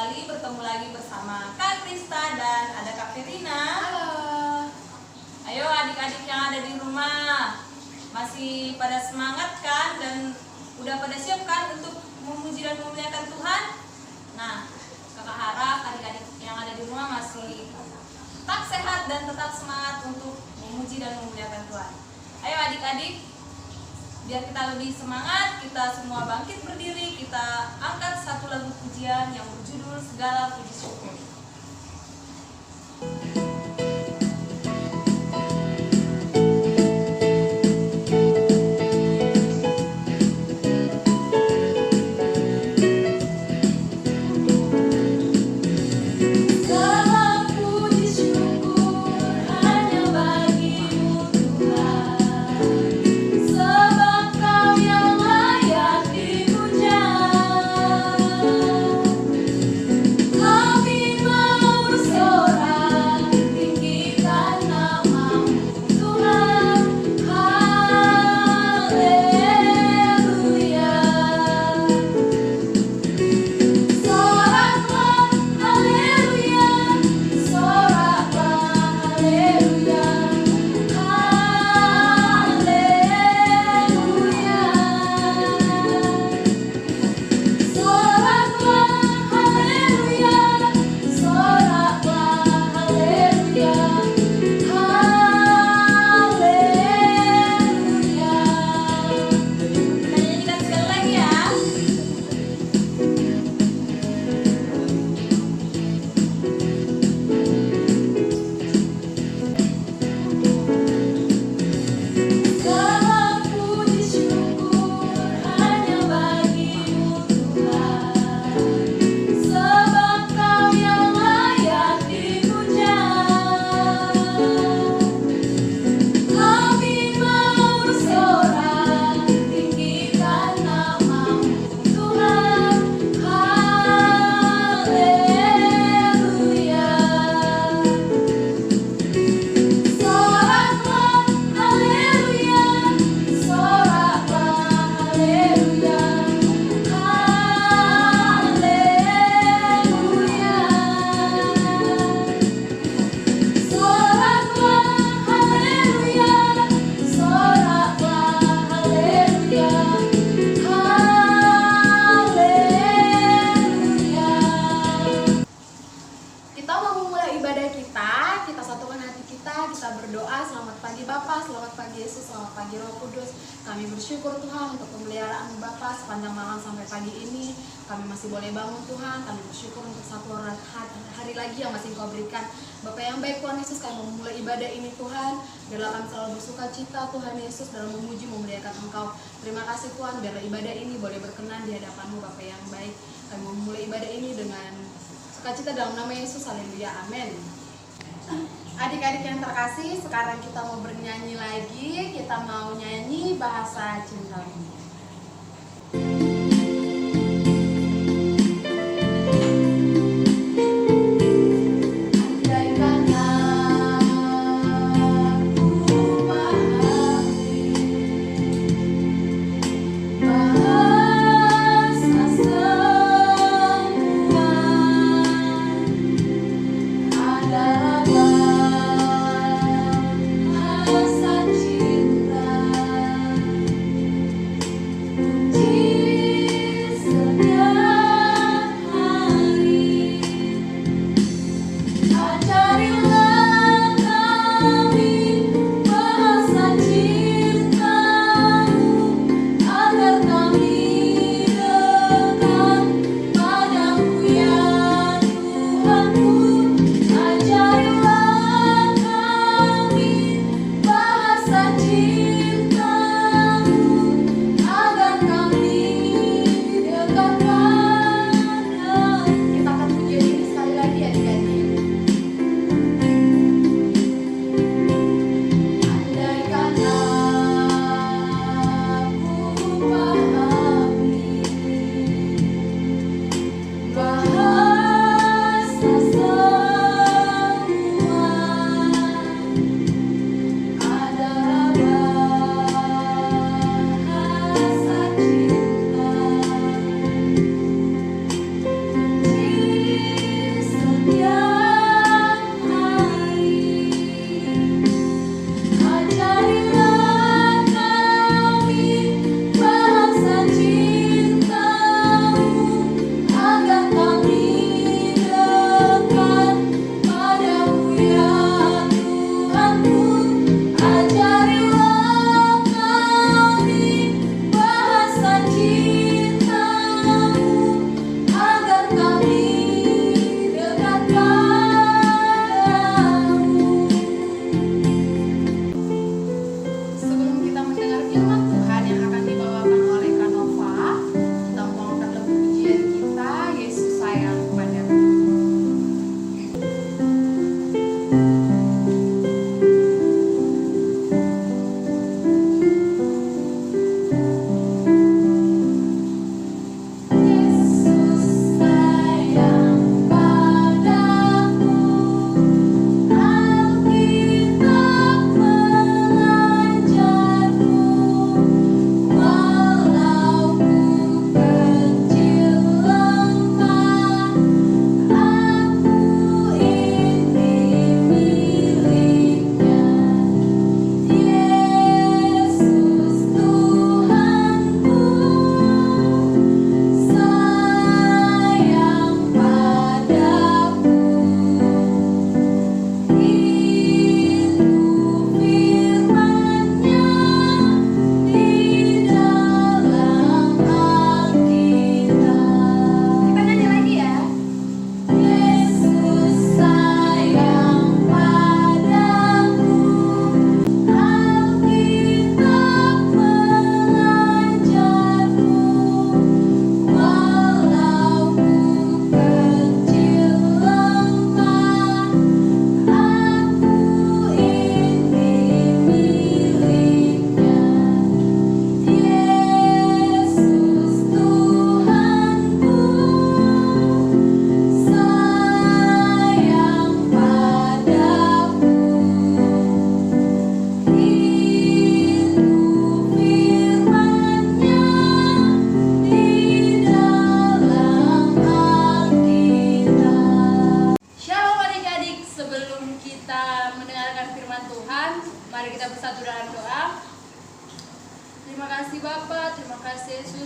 kembali bertemu lagi bersama Kak Krista dan ada Kak Verina. Halo. Ayo adik-adik yang ada di rumah, masih pada semangat kan dan udah pada siap kan untuk memuji dan memuliakan Tuhan? Nah, kakak harap adik-adik yang ada di rumah masih tetap sehat dan tetap semangat untuk memuji dan memuliakan Tuhan. Ayo adik-adik, biar kita lebih semangat, kita semua bangkit berdiri, kita angkat satu lagu pujian yang berjudul Segala Puji Syukur. Selamat pagi Bapa, selamat pagi Yesus, selamat pagi Roh Kudus. Kami bersyukur Tuhan untuk pemeliharaan Bapa sepanjang malam sampai pagi ini. Kami masih boleh bangun Tuhan. Kami bersyukur untuk satu hari lagi yang masih Engkau berikan. Bapa yang baik Tuhan Yesus, kami memulai ibadah ini Tuhan. Biarlah kami selalu bersuka cita Tuhan Yesus dalam memuji memuliakan Engkau. Terima kasih Tuhan, biarlah ibadah ini boleh berkenan di hadapan-Mu Bapa yang baik. Kami memulai ibadah ini dengan sukacita dalam nama Yesus. Haleluya, amin. Adik-adik yang terkasih, sekarang kita mau bernyanyi lagi. Kita mau nyanyi Bahasa Cintamu.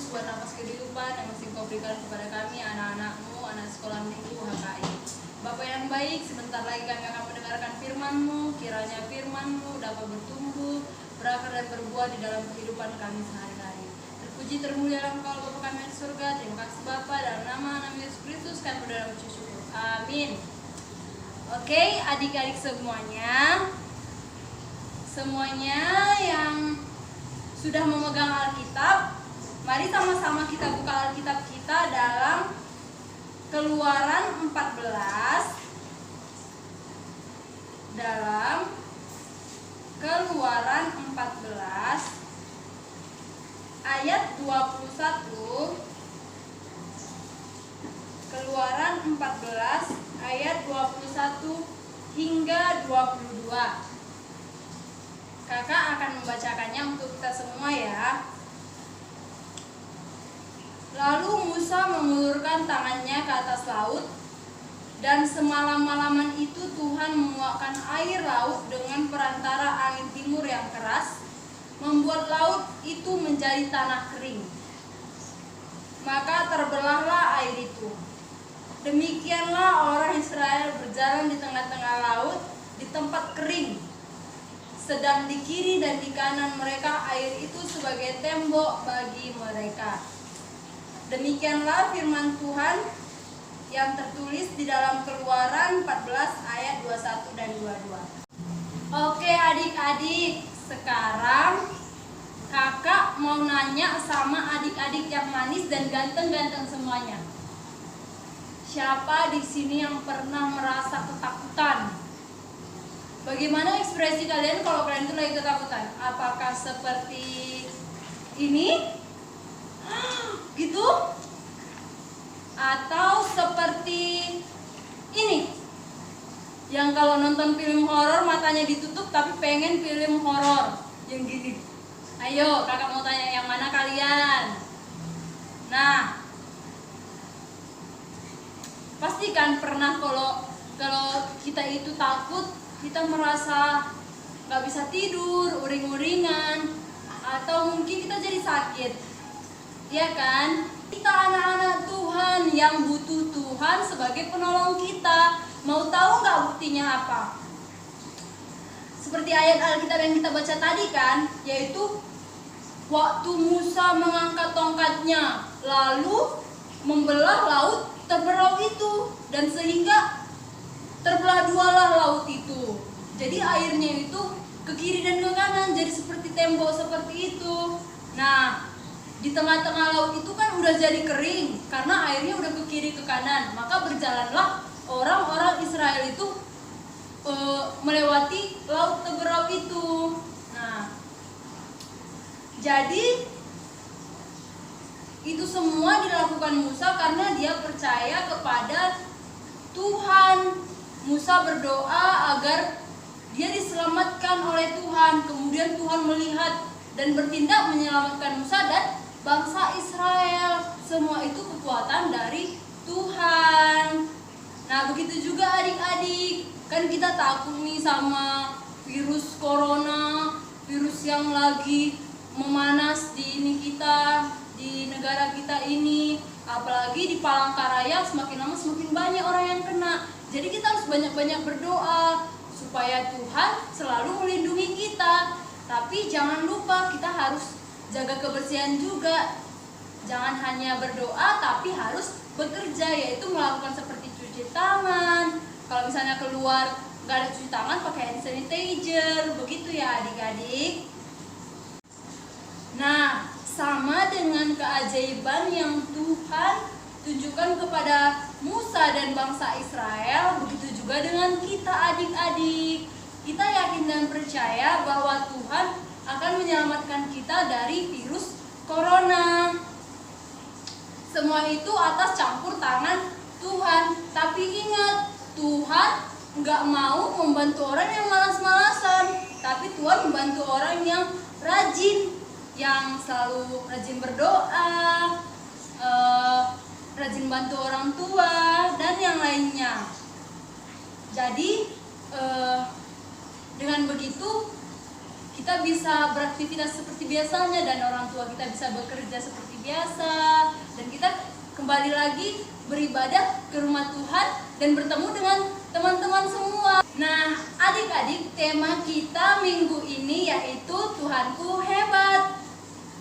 buat nafas kehidupan yang masih Kau berikan kepada kami, anak-anak-Mu, anak sekolah minggu HKI. Bapa yang baik, sebentar lagi kami akan mendengarkan firman-Mu. Kiranya firman-Mu dapat bertumbuh, berakar dan berbuah di dalam kehidupan kami sehari-hari. Terpuji termulialah Engkau Bapa kami di surga. Terima kasih Bapa, dalam nama Yesus Kristus kami berdoa dan bersyukur. Amin. Oke, adik-adik semuanya yang sudah memegang Alkitab, mari sama-sama kita buka Alkitab kita dalam Keluaran 14. Dalam Keluaran 14 ayat 21. Keluaran 14 ayat 21 hingga 22. Kakak akan membacakannya untuk kita semua ya. Lalu Musa mengulurkan tangannya ke atas laut, dan semalam-malaman itu Tuhan menguakkan air laut dengan perantara angin timur yang keras, membuat laut itu menjadi tanah kering. Maka terbelahlah air itu. Demikianlah orang Israel berjalan di tengah-tengah laut di tempat kering. Sedang di kiri dan di kanan mereka air itu sebagai tembok bagi mereka. Demikianlah firman Tuhan yang tertulis di dalam Keluaran 14 ayat 21 dan 22. Oke adik-adik, sekarang kakak mau nanya sama adik-adik yang manis dan ganteng-ganteng semuanya. Siapa di sini yang pernah merasa ketakutan? Bagaimana ekspresi kalian kalau kalian itu lagi ketakutan? Apakah seperti ini? Gitu? Atau seperti ini? Yang kalau nonton film horor matanya ditutup tapi pengen film horor yang gini. Ayo, kakak mau tanya yang mana kalian? Nah, pasti kan pernah kalau kita itu takut, kita merasa nggak bisa tidur, uring-uringan, atau mungkin kita jadi sakit, ya kan? Kita anak-anak Tuhan yang butuh Tuhan sebagai penolong kita. Mau tahu nggak buktinya apa? Seperti ayat Alkitab yang kita baca tadi kan, yaitu waktu Musa mengangkat tongkatnya, lalu membelah laut terbelah itu, dan sehingga terbelah dualah laut itu. Jadi airnya itu ke kiri dan ke kanan, jadi seperti tembok seperti itu. Nah, di tengah-tengah laut itu kan udah jadi kering karena airnya udah ke kiri ke kanan. Maka berjalanlah orang-orang Israel itu melewati laut terbelah itu. Nah, jadi itu semua dilakukan Musa karena dia percaya kepada Tuhan. Musa berdoa agar dia diselamatkan oleh Tuhan. Kemudian Tuhan melihat dan bertindak menyelamatkan Musa dan bangsa Israel. Semua itu kekuatan dari Tuhan. Nah, begitu juga adik-adik. Kan kita takut nih sama virus corona, virus yang lagi memanas di di negara kita ini, apalagi di Palangkaraya semakin lama semakin banyak orang yang kena. Jadi kita harus banyak-banyak berdoa supaya Tuhan selalu melindungi kita. Tapi jangan lupa kita harus jaga kebersihan juga. Jangan hanya berdoa tapi harus bekerja, yaitu melakukan seperti cuci tangan. Kalau misalnya keluar nggak ada cuci tangan, pakai hand sanitizer, begitu ya adik-adik. Nah, sama dengan keajaiban yang Tuhan tunjukkan kepada Musa dan bangsa Israel, begitu juga dengan kita adik-adik. Kita yakin dan percaya bahwa Tuhan akan menyelamatkan kita dari virus corona. Semua itu atas campur tangan Tuhan. Tapi ingat, Tuhan nggak mau membantu orang yang malas-malasan, tapi Tuhan membantu orang yang rajin, yang selalu rajin berdoa, rajin bantu orang tua, dan yang lainnya. Jadi dengan begitu kita kita bisa beraktivitas seperti biasanya dan orang tua kita bisa bekerja seperti biasa, dan kita kembali lagi beribadah ke rumah Tuhan dan bertemu dengan teman-teman semua. Nah, adik-adik, tema kita minggu ini yaitu Tuhanku hebat.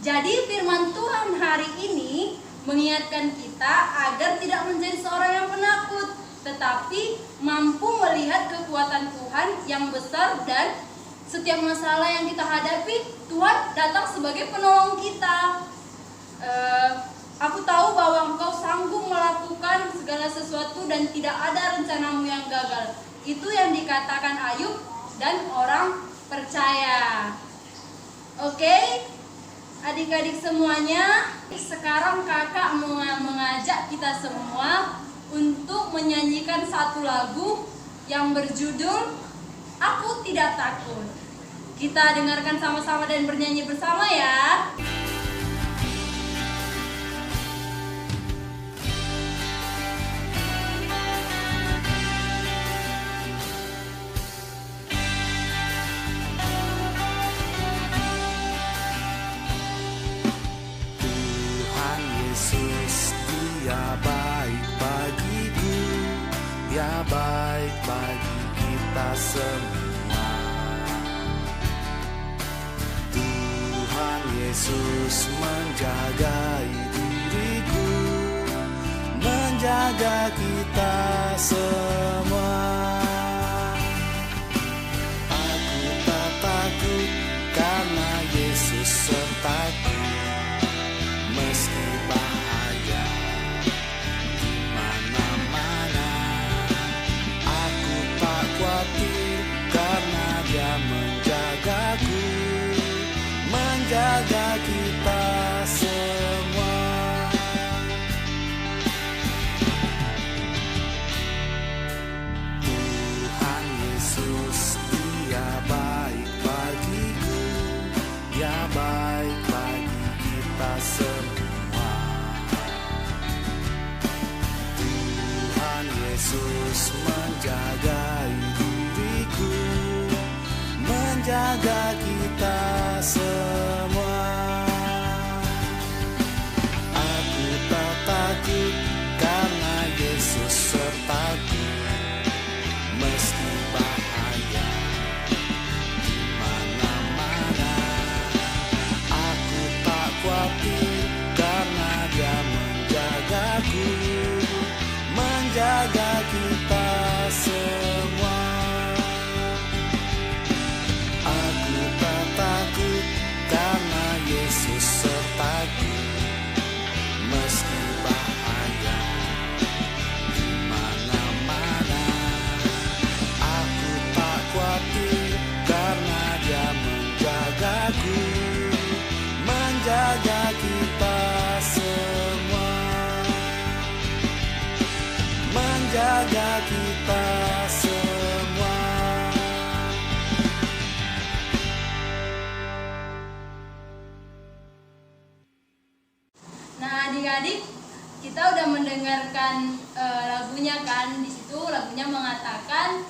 Jadi firman Tuhan hari ini mengingatkan kita agar tidak menjadi seorang yang penakut, tetapi mampu melihat kekuatan Tuhan yang besar, dan setiap masalah yang kita hadapi, Tuhan datang sebagai penolong kita. Aku tahu bahwa engkau sanggup melakukan segala sesuatu dan tidak ada rencanamu yang gagal. Itu yang dikatakan Ayub dan orang percaya. Oke, adik-adik semuanya, sekarang kakak mengajak kita semua untuk menyanyikan satu lagu yang berjudul Aku Tidak Takut. Kita dengarkan sama-sama dan bernyanyi bersama ya. Tuhan Yesus, Dia baik bagiku, Dia baik bagi kita semua. Tuhan Yesus menjagai diriku, menjaga kita semua. Aku tak takut karena Yesus sertaku, meski bahaya di mana-mana. Aku tak khawatir karena Dia menjagaku, menjaga kita semua. Tuhan Yesus, Dia baik bagiku, Dia baik bagi kita semua. Tuhan Yesus menjagai diriku, menjaga kita semua. Aku tak takut karena Yesus sertaku, meski bahaya di mana-mana. Aku tak khawatir karena Dia menjagaku, menjaga kita semua. Aku tak takut karena Yesus sertaku, meski bahaya di mana-mana. Aku tak khawatir karena Dia menjagaku, menjaga kita semua, menjaga kita semua. Nah, adik-adik, kita udah mendengarkan lagunya kan. Di situ lagunya mengatakan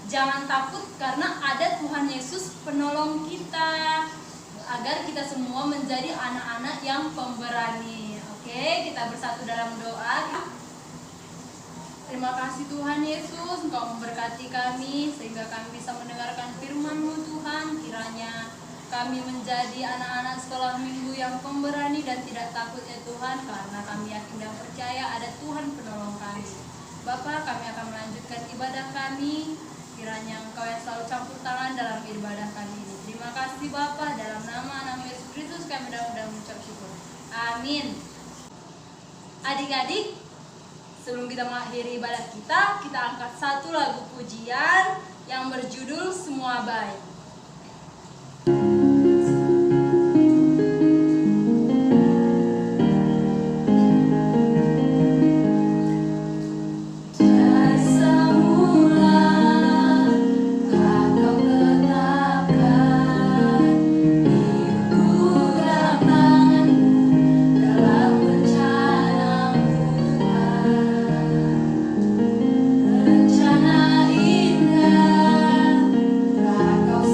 jangan takut karena ada Tuhan Yesus penolong kita, agar kita semua menjadi anak-anak yang pemberani. Oke, kita bersatu dalam doa. Terima kasih Tuhan Yesus, Engkau memberkati kami sehingga kami bisa mendengarkan firman-Mu Tuhan. Kiranya kami menjadi anak-anak sekolah minggu yang pemberani dan tidak takut ya Tuhan, karena kami yakin dan percaya ada Tuhan penolong kami. Bapa, kami akan melanjutkan ibadah kami. Kiranya Engkau yang selalu campur tangan dalam ibadah kami ini. Terima kasih Bapa, dalam nama Yesus Kristus kami sudah mengucap syukur. Amin. Adik-adik, sebelum kita mengakhiri ibadah kita angkat satu lagu pujian yang berjudul Semua Baik. Kau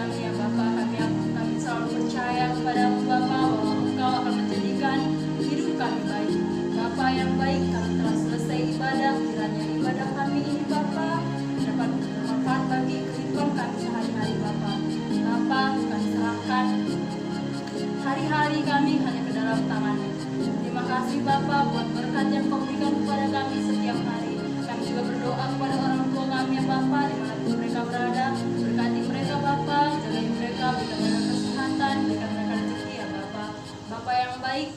kami ya Bapa. Kami selalu percaya kepada-Mu Bapa bahwa Engkau akan menjadikan hidup kami baik. Bapa yang baik, kami telah selesai ibadah. Kiranya ibadah kami ini Bapa dapat bermanfaat bagi kehidupan kami sehari-hari Bapa. Bapa, kami serahkan hari-hari kami hanya ke dalam tangan-Mu. Terima kasih Bapa buat berkat yang Kau berikan kepada kami setiap hari. Kami juga berdoa kepada orang tua kami ya Bapa, dimanapun mereka berada. Berkati mereka Bapa, jagai mereka, berikan mereka kesehatan, berikan mereka rezeki ya Bapa. Bapa yang baik,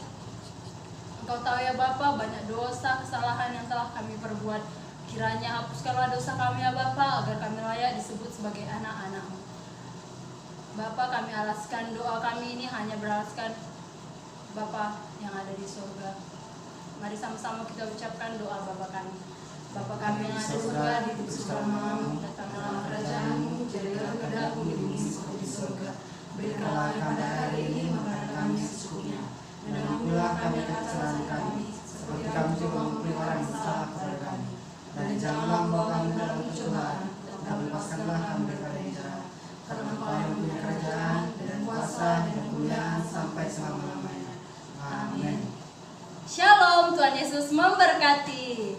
Engkau tahu ya Bapa, banyak dosa, kesalahan yang telah kami perbuat. Kiranya hapuskanlah dosa kami ya Bapa, agar kami layak disebut sebagai anak-anak-Mu. Bapa, kami alaskan doa kami ini hanya beralaskan Bapa yang ada di surga. Mari sama-sama kita ucapkan doa Bapa kami. Bapa kami yang ada di surga, dikuduskanlah namamu, datanglah kerajaan-Mu, jadilah kehendak-Mu di bumi seperti di surga. Berikanlah pada hari ini makanan kami secukupnya, dan ampunilah kami atas kesalahan kami, seperti kami juga mengampuni orang yang bersalah kepada kami. Dan janganlah membawa kami dalam pencobaan, dan lepaskanlah kami daripada yang jahat. Karena Engkau yang punya kerajaan dan kuasa dan kemuliaan sampai selama-lamanya. Amin. Shalom, Tuhan Yesus memberkati.